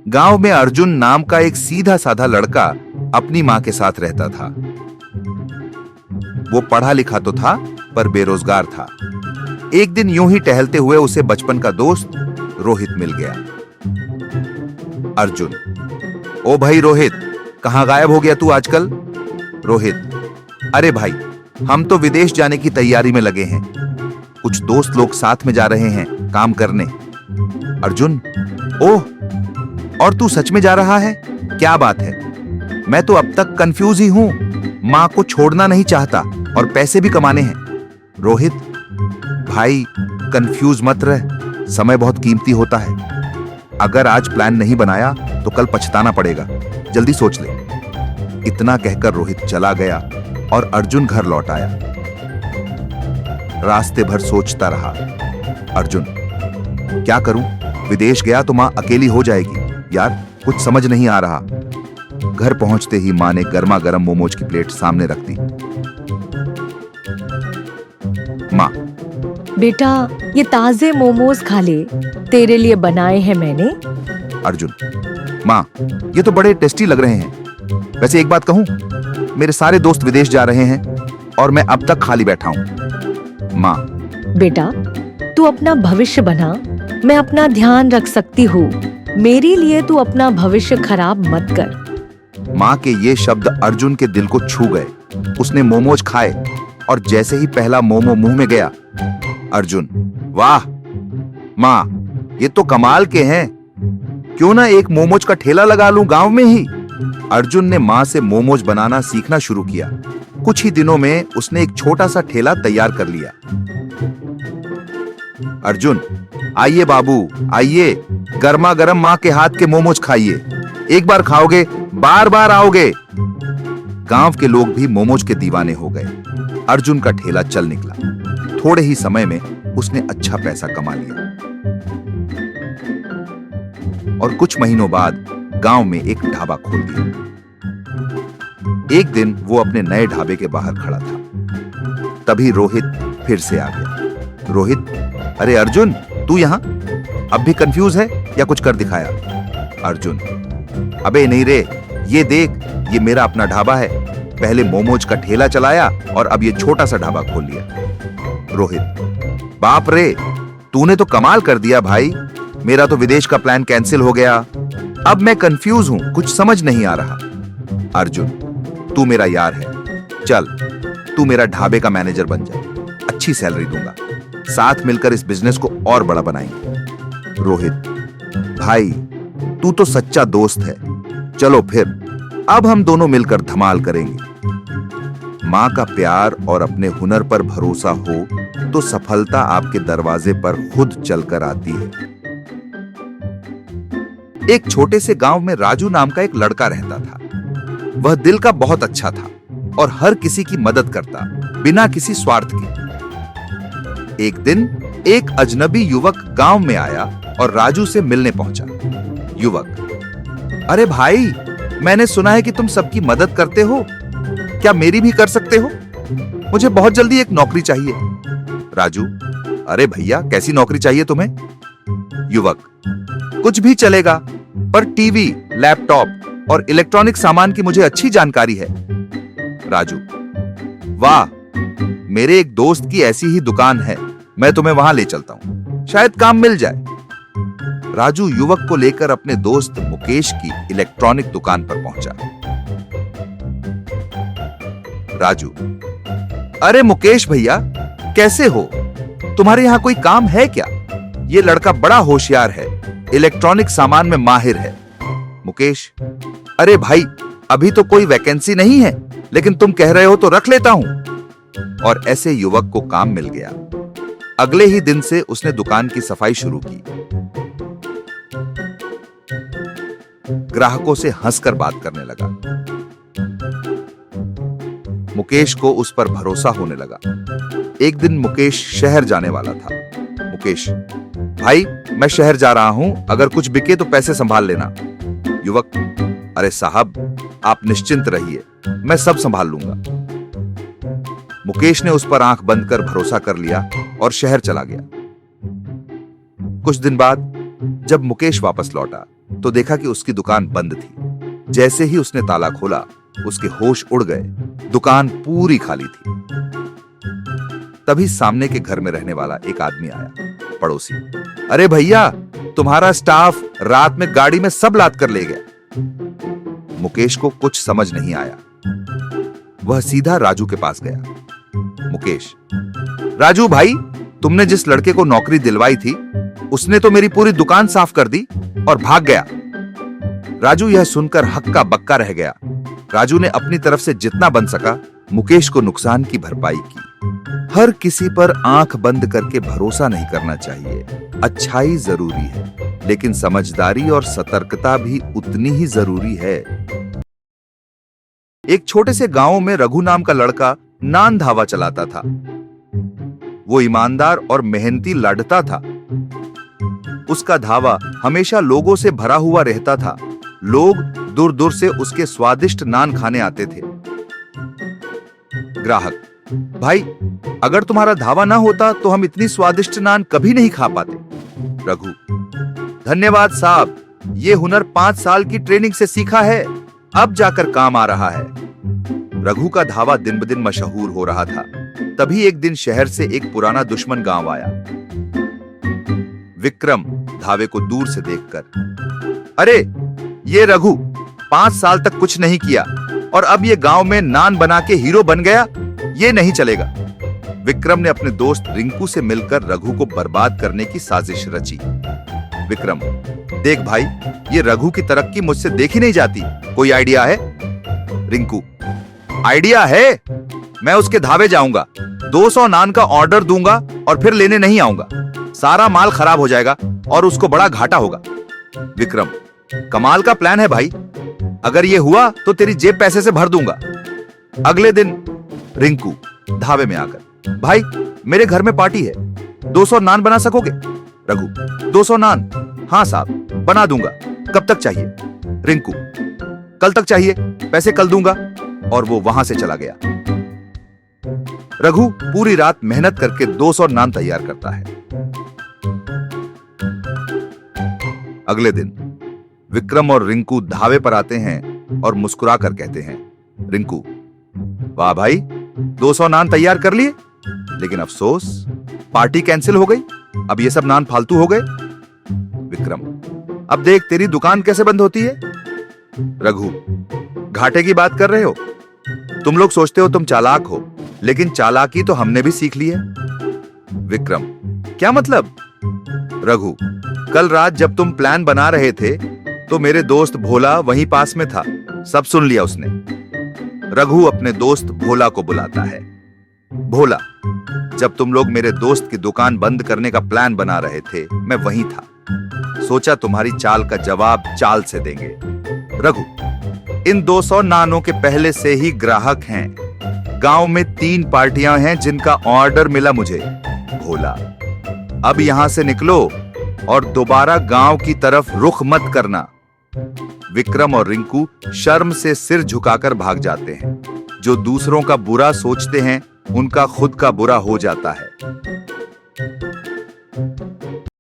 गांव में अर्जुन नाम का एक सीधा साधा लड़का अपनी मां के साथ रहता था। वो पढ़ा लिखा तो था पर बेरोजगार था। एक दिन यूं ही टहलते हुए उसे बचपन का दोस्त रोहित मिल गया। अर्जुन: ओ भाई रोहित, कहां गायब हो गया तू आजकल? रोहित: अरे भाई, हम तो विदेश जाने की तैयारी में लगे हैं। कुछ दोस्त लोग साथ में जा रहे हैं काम करने। अर्जुन: ओह, और तू सच में जा रहा है? क्या बात है। मैं तो अब तक कंफ्यूज ही हूं। मां को छोड़ना नहीं चाहता और पैसे भी कमाने हैं। रोहित: भाई कंफ्यूज मत रह, समय बहुत कीमती होता है। अगर आज प्लान नहीं बनाया तो कल पछताना पड़ेगा। जल्दी सोच ले। इतना कहकर रोहित चला गया और अर्जुन घर लौट आया। रास्ते भर सोचता रहा। अर्जुन: क्या करूं? विदेश गया तो मां अकेली हो जाएगी। यार कुछ समझ नहीं आ रहा। घर पहुंचते ही मां ने गर्मा गर्म मोमोज की प्लेट सामने रख दी। मां: बेटा, ये ताजे मोमोज खा ले, तेरे लिए बनाए हैं मैंने। अर्जुन: मां, ये तो बड़े टेस्टी लग रहे हैं। वैसे एक बात कहूं, मेरे सारे दोस्त विदेश जा रहे हैं और मैं अब तक खाली बैठा हूं। मां: बेटा, तू अपना भविष्य बना, मैं अपना ध्यान रख सकती हूँ। मेरे लिए तू अपना भविष्य खराब मत कर। मां के ये शब्द अर्जुन के दिल को छू गए। उसने मोमोज खाए और जैसे ही पहला मोमो मुंह में गया, अर्जुन: वाह मां, ये तो कमाल के हैं। क्यों ना एक मोमोज का ठेला लगा लूं गांव में ही। अर्जुन ने मां से मोमोज बनाना सीखना शुरू किया। कुछ ही दिनों में उसने एक छोटा सा ठेला तैयार कर लिया। अर्जुन: आइए बाबू, आइए, गर्मा गर्म मां के हाथ के मोमोज खाइए। एक बार खाओगे बार बार आओगे। गांव के लोग भी मोमोज के दीवाने हो गए। अर्जुन का ठेला चल निकला। थोड़े ही समय में उसने अच्छा पैसा कमा लिया और कुछ महीनों बाद गांव में एक ढाबा खोल दिया। एक दिन वो अपने नए ढाबे के बाहर खड़ा था। तभी रोहित फिर से आ गया। रोहित: अरे अर्जुन, तू यहां? अब भी कंफ्यूज है या कुछ कर दिखाया? अर्जुन: अबे नहीं रे, ये देख, ये मेरा अपना ढाबा है। पहले मोमोज का ठेला चलाया और अब ये छोटा सा ढाबा खोल लिया। रोहित: बाप रे, तूने तो कमाल कर दिया भाई। मेरा तो विदेश का प्लान कैंसिल हो गया। अब मैं कंफ्यूज हूं, कुछ समझ नहीं आ रहा। अर्जुन: तू मेरा यार है, चल तू मेरा ढाबे का मैनेजर बन जा। अच्छी सैलरी दूंगा। साथ मिलकर इस बिजनेस को और बड़ा बनाएंगे। रोहित: भाई तू तो सच्चा दोस्त है। चलो फिर, अब हम दोनों मिलकर धमाल करेंगे। मां का प्यार और अपने हुनर पर भरोसा हो तो सफलता आपके दरवाजे पर खुद चलकर आती है। एक छोटे से गांव में राजू नाम का एक लड़का रहता था। वह दिल का बहुत अच्छा था और हर किसी की मदद करता, बिना किसी स्वार्थ के। एक दिन एक अजनबी युवक गांव में आया और राजू से मिलने पहुंचा। युवक: अरे भाई, मैंने सुना है कि तुम सबकी मदद करते हो। क्या मेरी भी कर सकते हो? मुझे बहुत जल्दी एक नौकरी चाहिए। राजू: अरे भैया, कैसी नौकरी चाहिए तुम्हें? युवक: कुछ भी चलेगा, पर टीवी, लैपटॉप और इलेक्ट्रॉनिक सामान की मुझे अच्छी जानकारी है। राजू: वाह, मेरे एक दोस्त की ऐसी ही दुकान है, मैं तुम्हें वहां ले चलता हूं, शायद काम मिल जाए। राजू युवक को लेकर अपने दोस्त मुकेश की इलेक्ट्रॉनिक दुकान पर पहुंचा। राजू: अरे मुकेश भैया, कैसे हो? तुम्हारे यहां कोई काम है क्या? ये लड़का बड़ा होशियार है, इलेक्ट्रॉनिक सामान में माहिर है। मुकेश: अरे भाई, अभी तो कोई वैकेंसी नहीं है, लेकिन तुम कह रहे हो तो रख लेता हूं। और ऐसे युवक को काम मिल गया। अगले ही दिन से उसने दुकान की सफाई शुरू की। ग्राहकों से हंसकर बात करने लगा। मुकेश को उस पर भरोसा होने लगा। एक दिन मुकेश शहर जाने वाला था। मुकेश: भाई, मैं शहर जा रहा हूं, अगर कुछ बिके तो पैसे संभाल लेना। युवक: अरे साहब, आप निश्चिंत रहिए, मैं सब संभाल लूंगा। मुकेश ने उस पर आंख बंद कर भरोसा कर लिया और शहर चला गया। कुछ दिन बाद जब मुकेश वापस लौटा तो देखा कि उसकी दुकान बंद थी। जैसे ही उसने ताला खोला, उसके होश उड़ गए। दुकान पूरी खाली थी। तभी सामने के घर में रहने वाला एक आदमी आया, पड़ोसी। अरे भैया, तुम्हारा स्टाफ रात में गाड़ी में सब लाद कर ले गया। मुकेश को कुछ समझ नहीं आया। वह सीधा राजू के पास गया। मुकेश, राजू भाई, तुमने जिस लड़के को नौकरी दिलवाई थी, उसने तो मेरी पूरी दुकान साफ कर दी और भाग गया। राजू यह सुनकर हक्का बक्का रह गया। राजू ने अपनी तरफ से जितना बन सका मुकेश को नुकसान की भरपाई की। हर किसी पर आंख बंद करके भरोसा नहीं करना चाहिए। अच्छाई जरूरी है, लेकिन समझदारी और सतर्कता भी उतनी ही जरूरी है। एक छोटे से गांव में रघु नाम का लड़का नान धावा चलाता था। वो ईमानदार और मेहनती लड़ता था। उसका धावा हमेशा लोगों से भरा हुआ रहता था। लोग दूर दूर से उसके स्वादिष्ट नान खाने आते थे। ग्राहक, भाई, अगर तुम्हारा धावा ना होता तो हम इतनी स्वादिष्ट नान कभी नहीं खा पाते। रघु, धन्यवाद साहब, ये हुनर 5 साल की ट्रेनिंग से सीखा है, अब जाकर काम आ रहा है। रघु का धावा दिन ब दिन मशहूर हो रहा था। तभी एक दिन शहर से एक पुराना दुश्मन गांव आया। विक्रम धावे को दूर से देखकर, अरे ये रघु 5 साल तक कुछ नहीं किया और अब ये गांव में नान बना के हीरो बन गया, ये नहीं चलेगा। विक्रम ने अपने दोस्त रिंकू से मिलकर रघु को बर्बाद करने की साजिश रची। विक्रम, देख भाई, ये रघु की तरक्की मुझसे देखी नहीं जाती, कोई आइडिया है? रिंकू, आइडिया है, मैं उसके धावे जाऊंगा, 200 नान का ऑर्डर दूंगा और फिर लेने नहीं आऊंगा। सारा माल खराब हो जाएगा और उसको बड़ा घाटा होगा। विक्रम, कमाल का प्लान है भाई, अगर ये हुआ तो तेरी जेब पैसे से भर दूंगा। अगले दिन रिंकू धावे में आकर, भाई मेरे घर में पार्टी है, 200 नान बना सकोगे? रघु, 200 नान? हाँ साहब, बना दूंगा। कब तक चाहिए? रिंकू, कल तक चाहिए, पैसे कल दूंगा। और वो वहां से चला गया। रघु पूरी रात मेहनत करके 200 नान तैयार करता है। अगले दिन विक्रम और रिंकू धावे पर आते हैं और मुस्कुरा कर कहते हैं, रिंकू, वाह भाई, 200 नान तैयार कर लिए, लेकिन अफसोस पार्टी कैंसिल हो गई, अब ये सब नान फालतू हो गए। विक्रम, अब देख तेरी दुकान कैसे बंद होती है। रघु, घाटे की बात कर रहे हो? तुम लोग सोचते हो तुम चालाक हो, लेकिन चालाकी तो हमने भी सीख ली है। विक्रम, क्या मतलब? रघु, कल रात जब तुम प्लान बना रहे थे तो मेरे दोस्त भोला वहीं पास में था, सब सुन लिया उसने। रघु अपने दोस्त भोला को बुलाता है। भोला, जब तुम लोग मेरे दोस्त की दुकान बंद करने का प्लान बना रहे थे, मैं वहीं था, सोचा तुम्हारी चाल का जवाब चाल से देंगे। रघु, इन 200 नानों के पहले से ही ग्राहक हैं। गांव में 3 पार्टियां हैं जिनका ऑर्डर मिला मुझे। भोला, अब यहां से निकलो और दोबारा गांव की तरफ रुख मत करना। विक्रम और रिंकू शर्म से सिर झुकाकर भाग जाते हैं। जो दूसरों का बुरा सोचते हैं, उनका खुद का बुरा हो जाता है।